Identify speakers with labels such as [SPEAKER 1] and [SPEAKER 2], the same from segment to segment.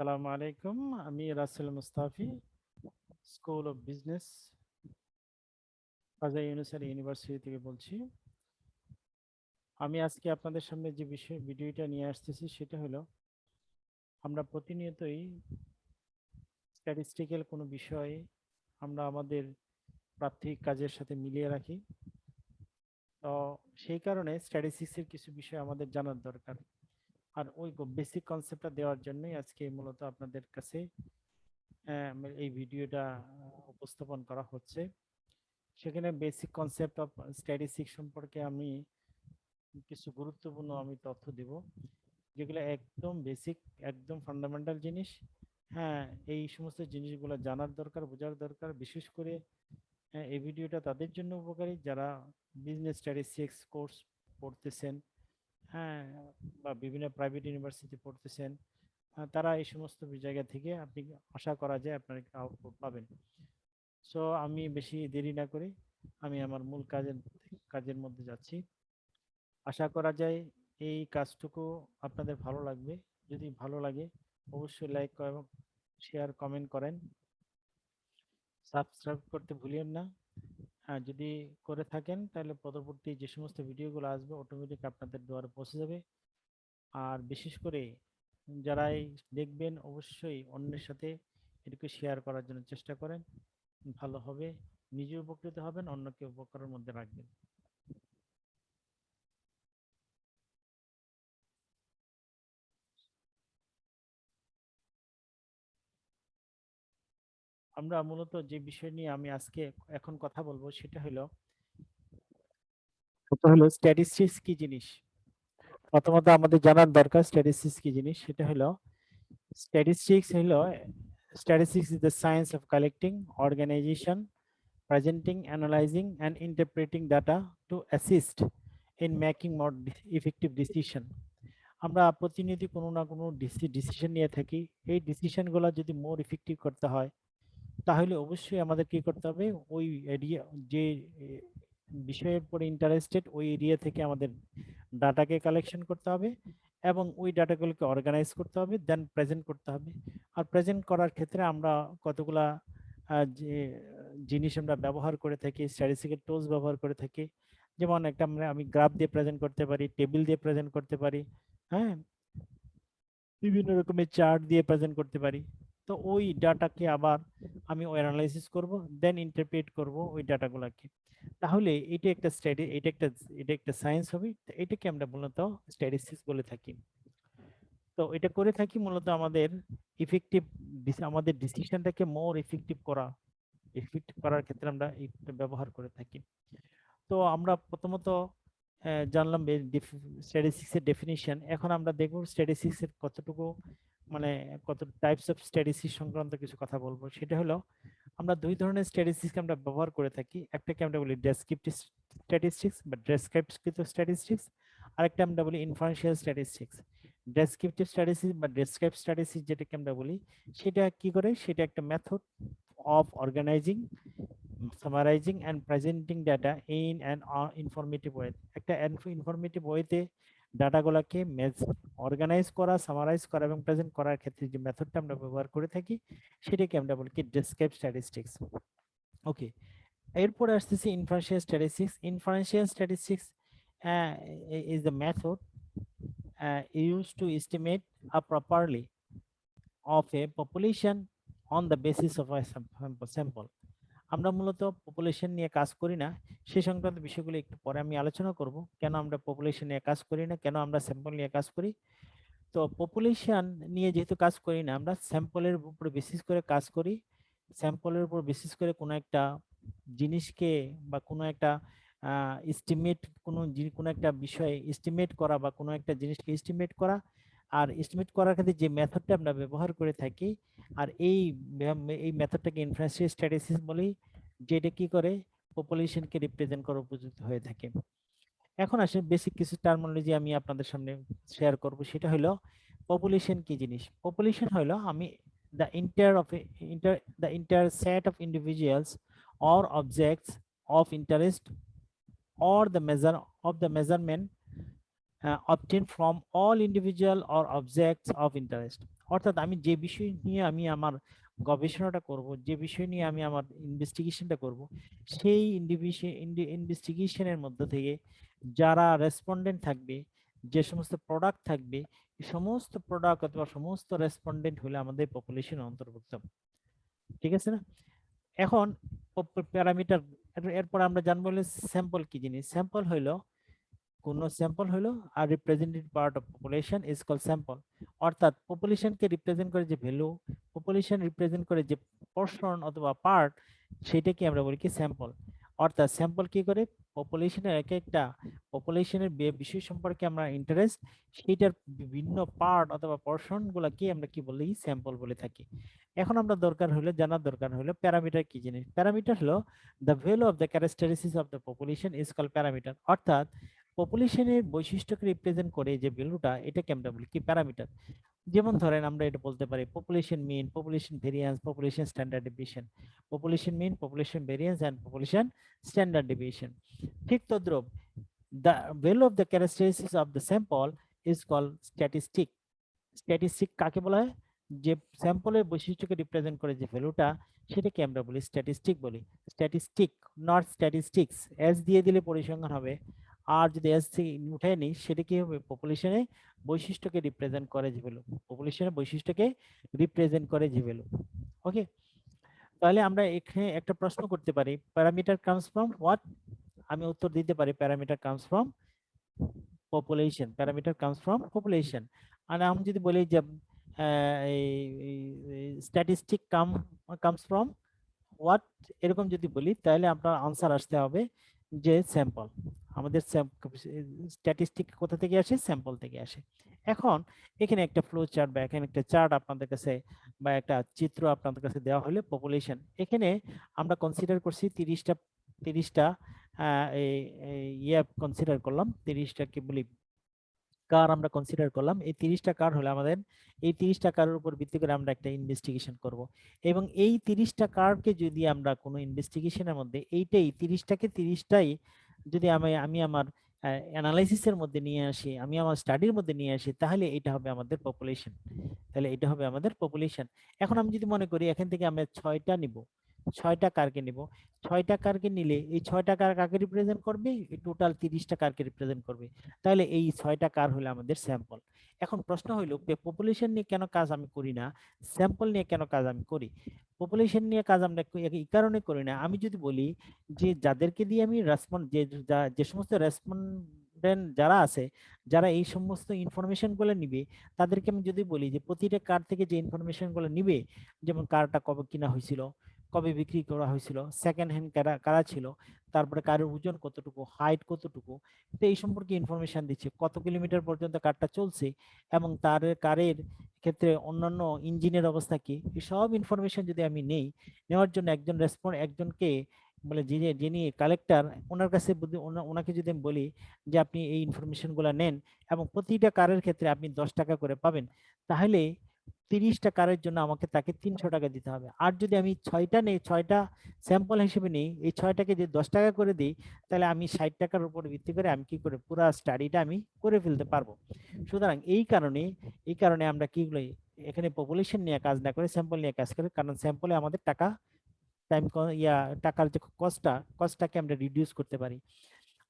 [SPEAKER 1] আসসালামু আলাইকুম। আমি Rasel Mustafi, school of business, Kazi Yunus university থেকে বলছি। আমি আজকে আপনাদের সামনে যে বিষয় ভিডিওটা নিয়ে আসতেছি সেটা হলো, আমরা প্রতিনিয়তই স্ট্যাটিস্টিক্যাল কোনো বিষয়ে আমরা আমাদের প্রাত্যহিক কাজের সাথে মিলিয়ে রাখি। তো সেই কারণে স্ট্যাটিস্টিক্সের কিছু বিষয় আমাদের জানার দরকার। আর ওই বেসিক কনসেপ্টটা দেওয়ার জন্যই আজকে মূলত আপনাদের কাছে এই ভিডিওটা উপস্থাপন করা হচ্ছে। সেখানে বেসিক কনসেপ্ট অফ স্ট্যাটিস্টিক্স সম্পর্কে আমি কিছু গুরুত্বপূর্ণ তথ্য দেব, যেগুলো একদম বেসিক, একদম ফান্ডামেন্টাল জিনিস। হ্যাঁ, এই সমস্ত জিনিসগুলো জানার দরকার, বোঝার দরকার। বিশেষ করে এই ভিডিওটা তাদের জন্য উপকারী যারা বিজনেস স্ট্যাটিস্টিক্স কোর্স পড়তেছেন, হ্যাঁ, বা বিভিন্ন প্রাইভেট ইউনিভার্সিটি পড়তেছেন। তারা এই সমস্ত জায়গা থেকে আপনি আশা করা যায় আপনার আউটপুট পাবেন। সো আমি বেশি দেরি না করে আমি আমার মূল কাজের মধ্যে যাচ্ছি। আশা করা যায় এই কাজটুকু আপনাদের ভালো লাগবে। যদি ভালো লাগে অবশ্যই লাইক এবং শেয়ার কমেন্ট করেন। সাবস্ক্রাইব করতে ভুলিয়েন না। হ্যাঁ, যদি করে থাকেন তাহলে পরবর্তী যে সমস্ত ভিডিওগুলো আসবে অটোমেটিক আপনাদের দুয়ারে পৌঁছে যাবে। আর বিশেষ করে যারাই দেখবেন অবশ্যই অন্যের সাথে এটুকু শেয়ার করার জন্য চেষ্টা করেন। ভালো হবে, নিজে উপকৃত হবেন, অন্যকে উপকারের মধ্যে রাখবেন। আমরা মূলত যে বিষয় নিয়ে আমি আজকে এখন কথা বলবো সেটা হলো স্ট্যাটিস্টিক্স কি জিনিস। প্রথমত আমাদের জানার দরকার স্ট্যাটিস্টিক্স কি জিনিস। সেটা হলো statistics is the science of collecting, organization, presenting, analyzing, and interpreting data to assist in making more effective decision. আমরা প্রতিনিয়ত কোনো না কোনো ডিসিশন নিয়ে থাকি। এই ডিসিশনগুলো যদি মোর ইফেক্টিভ করতে হয় তাহলে অবশ্যই আমাদের কি করতে হবে, ওই এরিয়া যে বিষয়ের উপরে ইন্টারেস্টেড ওই এরিয়া থেকে আমাদের ডাটাকে কালেকশন করতে হবে এবং ওই ডাটাগুলোকে অর্গানাইজ করতে হবে, দেন প্রেজেন্ট করতে হবে। আর প্রেজেন্ট করার ক্ষেত্রে আমরা কতগুলা যে জিনিস আমরা ব্যবহার করে থাকি, স্ট্যাটিস্টিক্যাল টুলস ব্যবহার করে থাকি। যেমন একটা আমি গ্রাফ দিয়ে প্রেজেন্ট করতে পারি, টেবিল দিয়ে প্রেজেন্ট করতে পারি, হ্যাঁ, বিভিন্ন রকমের চার্ট দিয়ে প্রেজেন্ট করতে পারি। তো ওই ডাটাকে আবার আমি অ্যানালাইসিস করব, দেন ইন্টারপ্রেট করব ওই ডাটাগুলোকে। তাহলে এটা একটা সায়েন্স হবে। তো এটাকে আমরা মূলত স্ট্যাটিস্টিক্স বলে থাকি। তো এটা করে থাকি মূলত ইফেক্টিভ আমাদের ডিসিশনটাকে মোর ইফেক্টিভ করার ক্ষেত্রে আমরা এটা ব্যবহার করে থাকি। তো আমরা প্রথমত জানলাম স্ট্যাটিস্টিক্স এর ডেফিনিশন। এখন আমরা দেখব স্ট্যাটিস্টিক্স এর কতটুকু মানে কত টাইপস অফ স্ট্যাটিস্টিক্স সংক্রান্ত কিছু কথা বলবো। সেটা হলো, আমরা দুই ধরনের স্ট্যাটিস্টিক্স আমরা ব্যবহার করে থাকি। একটাকে আমরা বলি ডেসক্রিপটিভ স্ট্যাটিস্টিক্স বা ডেসক্রাইবকৃত স্ট্যাটিস্টিক্স, আরেকটা আমরা বলি ইনফারেন্সিয়াল স্ট্যাটিস্টিক্স। ডেসক্রিপটিভ স্ট্যাটিস্টিক্স বা ডেসক্রাইব স্ট্যাটিস্টিক্স যেটাকে আমরা বলি, সেটা কি করে, সেটা একটা method of organizing, summarizing and presenting data in an informative way. একটা ইনফরমেটিভ ওয়েতে ডাটাগুলোকে অর্গানাইজ করা, সামারাইজ করা এবং প্রেজেন্ট করার ক্ষেত্রে যে মেথডটা আমরা ব্যবহার করে থাকি সেটাকে আমরা বলি কি ডেসক্রাইব স্ট্যাটিস্টিক্স। ওকে, এরপরে আসতেছি inferential statistics. Inferential statistics is the method used to estimate a properly of a population on the basis of a sample. আমরা মূলত পপুলেশন নিয়ে কাজ করি না। সে সংক্রান্ত বিষয়গুলো একটু পরে আমি আলোচনা করব, কেন আমরা পপুলেশন নিয়ে কাজ করি না, কেন আমরা স্যাম্পল নিয়ে কাজ করি। তো পপুলেশন নিয়ে যেহেতু কাজ করি না, আমরা স্যাম্পলের উপর বেসিস করে কাজ করি। স্যাম্পলের উপর বেসিস করে কোনো একটা জিনিসকে বা কোনো একটা এস্টিমেট, কোনো একটা বিষয়ে এস্টিমেট করা বা কোনো একটা জিনিসকে এস্টিমেট করা। আর এস্টিমেট করার ক্ষেত্রে যে মেথডটা আমরা ব্যবহার করে থাকি, আর এই মেথডটাকে ইনফারেন্সিয়াল স্ট্যাটিস্টিক্স বলি, যেটা কি করে পপুলেশনকে রিপ্রেজেন্ট করার উপযুক্ত হয়ে থাকে। এখন আসে বেসিক কিছু টার্মিনোলজি আমি আপনাদের সামনে শেয়ার করব। সেটা হলো পপুলেশন কি জিনিস। পপুলেশন হলো the entire of a, inter the entire set of individuals or objects of interest or the measure of the measurement obtained from all individual or objects of interest। অর্থাৎ আমি যে বিষয় নিয়ে আমি আমার গবেষণাটা করব, যে বিষয় নিয়ে আমি আমার ইনভেস্টিগেশনটা করব, সেই ইনভেস্টিগেশনের মধ্য থেকে যারা রেসপন্ডেন্ট থাকবে, যে সমস্ত প্রোডাক্ট থাকবে, এই সমস্ত প্রোডাক্ট অথবা সমস্ত রেসপন্ডেন্ট হলে আমাদের পপুলেশন অন্তর্ভুক্ত। ঠিক আছে না? এখন প্যারামিটার, এরপর আমরা জানবো স্যাম্পল কি জিনিস। স্যাম্পল হইলো কোন স্যাম্পল হলো আর represented part of population is call sample. অর্থাৎ পপুলেশনকে রিপ্রেজেন্ট করে যে ভ্যালু, পপুলেশন রিপ্রেজেন্ট করে যে পোরশন অথবা পার্ট, সেটাকে আমরা বলি কি স্যাম্পল। অর্থাৎ স্যাম্পল কি করে, পপুলেশনের এক একটা পপুলেশনের বিষয় সম্পর্কে আমরা ইন্টারেস্ট, সেইটার বিভিন্ন পার্ট অথবা পোরশন গুলাকে আমরা কি বলি, স্যাম্পল বলে থাকি। এখন আমরা জানার দরকার হলো প্যারামিটার কি জিনিস। প্যারামিটার হলো the value of the characteristics of the population is call parameter. অর্থাৎ পপুলেশনের বৈশিষ্ট্যকে রিপ্রেজেন্ট করে যে ভ্যালুটা, এটাকে আমরা বলি কি প্যারামিটার। যেমন ধরেন আমরা এটা বলতে পারি population mean, population variance, population standard deviation. Population mean, population variance and population standard deviation. ঠিক তদ্রুপ the value of the characteristics of the sample is called statistic। Statistic কাকে বলা হয়, যে স্যাম্পলের বৈশিষ্ট্যকে রিপ্রেজেন্ট করে যে ভ্যালুটা, সেটাকে আমরা বলি স্ট্যাটিস্টিক বলি। Statistic, not statistics. এস দিয়ে দিলে পরিসংখ্যান হবে, আর যদি এস উঠে নিই সেটা কি হবে, পপুলেশনের বৈশিষ্ট্যকে রিপ্রেজেন্ট করে যে ভ্যালু, পপুলেশনের বৈশিষ্ট্যকে রিপ্রেজেন্ট করে যে ভ্যালু। ওকে, তাহলে আমরা এখানে একটা প্রশ্ন করতে পারি, প্যারামিটার কামস ফ্রম হোয়াট। আমি উত্তর দিতে পারি parameter comes from population. Parameter comes from population. আর আমি যদি বলি যে স্ট্যাটিস্টিক কামস ফ্রম হোয়াট, এরকম যদি বলি, তাহলে আপনার আনসার আসতে হবে যে স্যাম্পল। আমাদের স্ট্যাটিস্টিক কোথা থেকে আসে, স্যাম্পল থেকে আসে। এখন এখানে একটা ফ্লো চার্ট বা এখানে একটা চার্ট আপনাদের কাছে বা একটা চিত্র আপনাদের কাছে দেওয়া হলে পপুলেশন, এখানে আমরা কনসিডার করছি 30টা ইয়ে কনসিডার করলাম, 30টা কি বলি কার আমরা কনসিডার করলাম। এই 30টা কার হলে আমাদের এই 30টা কারের উপর ভিত্তি করে আমরা একটা ইনভেস্টিগেশন করব, এবং এই 30টা কারকে যদি আমরা কোনো ইনভেস্টিগেশনের মধ্যে এইটাই 30টাই যদি আমি আমার অ্যানালাইসিসের মধ্যে নিয়ে আসি, আমি আমার স্টাডির মধ্যে নিয়ে আসি, তাহলে এটা হবে আমাদের পপুলেশন। তাহলে এটা হবে আমাদের পপুলেশন। এখন আমি যদি মনে করি এখান থেকে আমরা 6টা নিব, 6টা কারকে নিব, 6টা কারকে নিলে এই 6টা কার কাকে রিপ্রেজেন্ট করবে, এই টোটাল 30টা কারকে রিপ্রেজেন্ট করবে। তাহলে এই 6টা কার হলো আমাদের স্যাম্পল। এখন প্রশ্ন হইল পপুলেশন নিয়ে কেন কাজ আমি করি না, স্যাম্পল নিয়ে কেন কাজ আমি করি। পপুলেশন নিয়ে কাজ আমরা এই কারণে করি না, আমি যদি বলি যে যাদেরকে দিয়ে আমি রেসপন্ড, যে সমস্ত রেসপন্ডেন্ট যারা আছে, যারা এই সমস্ত ইনফরমেশন গুলো নিবে, তাদেরকে আমি যদি বলি যে প্রতিটা কার থেকে যে ইনফরমেশন গুলো নিবে, যেমন কারটা কবে কিনা হয়েছিল, কবে বিক্রি করা হয়েছিল, সেকেন্ড হ্যান্ড কারা কারা ছিল, তারপরে কারের ওজন কতটুকু, হাইট কতটুকু, তো এই সম্পর্কে ইনফরমেশন দিচ্ছে, কত কিলোমিটার পর্যন্ত কারটা চলছে, এবং তার কারের ক্ষেত্রে অন্যান্য ইঞ্জিনের অবস্থা কি, এই সব ইনফরমেশন যদি আমি নেই, নেওয়ার জন্য একজনকে বলে যিনি কালেক্টর, ওনার কাছে ওনাকে যদি আমি বলি যে আপনি এই ইনফরমেশন গুলা নেন এবং প্রতিটা কারের ক্ষেত্রে আপনি 10 টাকা করে পাবেন, তাহলে 30টা কারের জন্য আমাকে তাকে 300 টাকা দিতে হবে। আর যদি আমি 6টা নেই, 6টা স্যাম্পল হিসেবে নেই, এই 6টাকে যদি 10 টাকা করে দিই, তাহলে আমি 60 টাকার উপর ভিত্তি করে আমি কি করে পুরো স্টাডিটা আমি করে ফেলতে পারবো। সুতরাং এই কারণে আমরা কি বলি, এখানে পপুলেশন নিয়ে কাজ না করে স্যাম্পল নিয়ে কাজ করি, কারণ স্যাম্পলে আমাদের টাইম টাকার যে কস্টটাকে আমরা রিডিউস করতে পারি।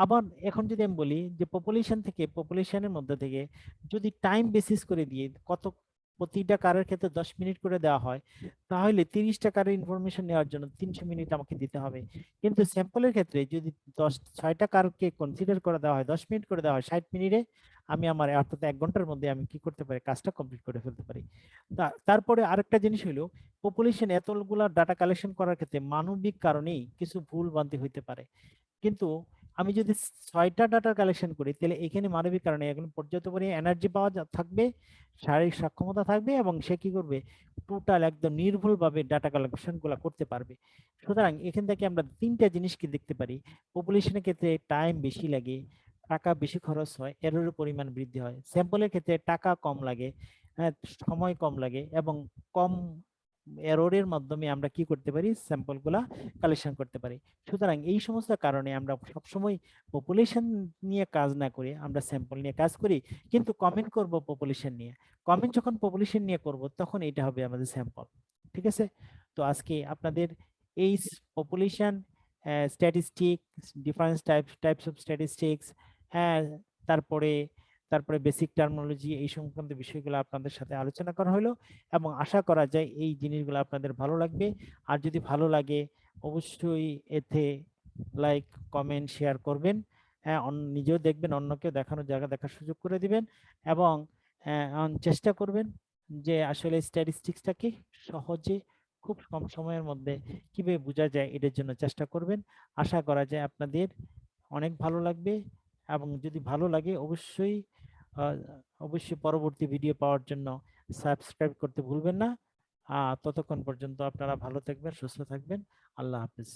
[SPEAKER 1] আবার এখন যদি আমি বলি যে পপুলেশনের মধ্যে থেকে যদি টাইম বেসিস করে দিয়ে প্রতিটা কারের ক্ষেত্রে 10 মিনিট করে দেওয়া হয়, তাহলে 30টা কারের ইনফরমেশন নেওয়ার জন্য 300 মিনিট আমাকে দিতে হবে। কিন্তু স্যাম্পলের ক্ষেত্রে যদি 6টা কারকে কনসিডার করে দেওয়া হয়, 10 মিনিট করে দেওয়া হয়, 60 মিনিটে আমি আমার অর্থাৎ 1 ঘন্টার মধ্যে আমি কি করতে পারি, কাজটা কমপ্লিট করে ফেলতে পারি। তারপরে আরেকটা জিনিস হলো, পপুলেশন এতগুলা ডাটা কালেকশন করার ক্ষেত্রে মানবিক কারণেই কিছু ভুল ভ্রান্তি হইতে পারে। কিন্তু আমি যদি 6টা ডাটা কালেকশন করি, তাহলে এখানে মানবিক কারণে এখন পর্যাপ্ত পরিমাণে এনার্জি পাওয়া থাকবে, শারীরিক সক্ষমতা থাকবে, এবং সে কি করবে, টোটাল একদম নির্ভুলভাবে ডাটা কালেকশন গুলা করতে পারবে। সুতরাং এখান থেকে আমরা 3টা জিনিস কি দেখতে পারি, পপুলেশনের ক্ষেত্রে টাইম বেশি লাগে, টাকা বেশি খরচ হয়, এররের পরিমাণ বৃদ্ধি হয়। স্যাম্পলের ক্ষেত্রে টাকা কম লাগে, হ্যাঁ, সময় কম লাগে এবং কম এররের মাধ্যমে আমরা কি করতে পারি, স্যাম্পলগুলা কালেকশন করতে পারি। সুতরাং এই সমস্ত কারণে আমরা সবসময় পপুলেশন নিয়ে কাজ না করে আমরা স্যাম্পল নিয়ে কাজ করি, কিন্তু কমেন্ট করব পপুলেশন নিয়ে। কমেন্ট যখন পপুলেশন নিয়ে করব তখন এটা হবে আমাদের স্যাম্পল। ঠিক আছে? তো আজকে আপনাদের এই population statistics, difference types of statistics, হ্যাঁ, তারপরে তারপরে বেসিক টার্মিনোলজি, এই সংক্রান্ত বিষয়গুলো আপনাদের সাথে আলোচনা করা হলো, এবং আশা করা যায় এই জিনিসগুলো আপনাদের ভালো লাগবে। আর যদি ভালো লাগে অবশ্যই এতে লাইক, কমেন্ট, শেয়ার করবেন। হ্যাঁ, নিজেও দেখবেন, অন্যকেও দেখানোর জায়গা দেখার সুযোগ করে দিবেন, এবং চেষ্টা করবেন যে আসলে স্ট্যাটিস্টিক্সটাকে সহজে খুব কম সময়ের মধ্যে কিভাবে বোঝা যায় এটার জন্য চেষ্টা করবেন। আশা করা যায় আপনাদের অনেক ভালো লাগবে, এবং যদি ভালো লাগে অবশ্যই আহ, অবশ্যই পরবর্তী ভিডিও পাওয়ার জন্য সাবস্ক্রাইব করতে ভুলবেন না। ততক্ষণ পর্যন্ত আপনারা ভালো থাকবেন, সুস্থ থাকবেন। আল্লাহ হাফিজ।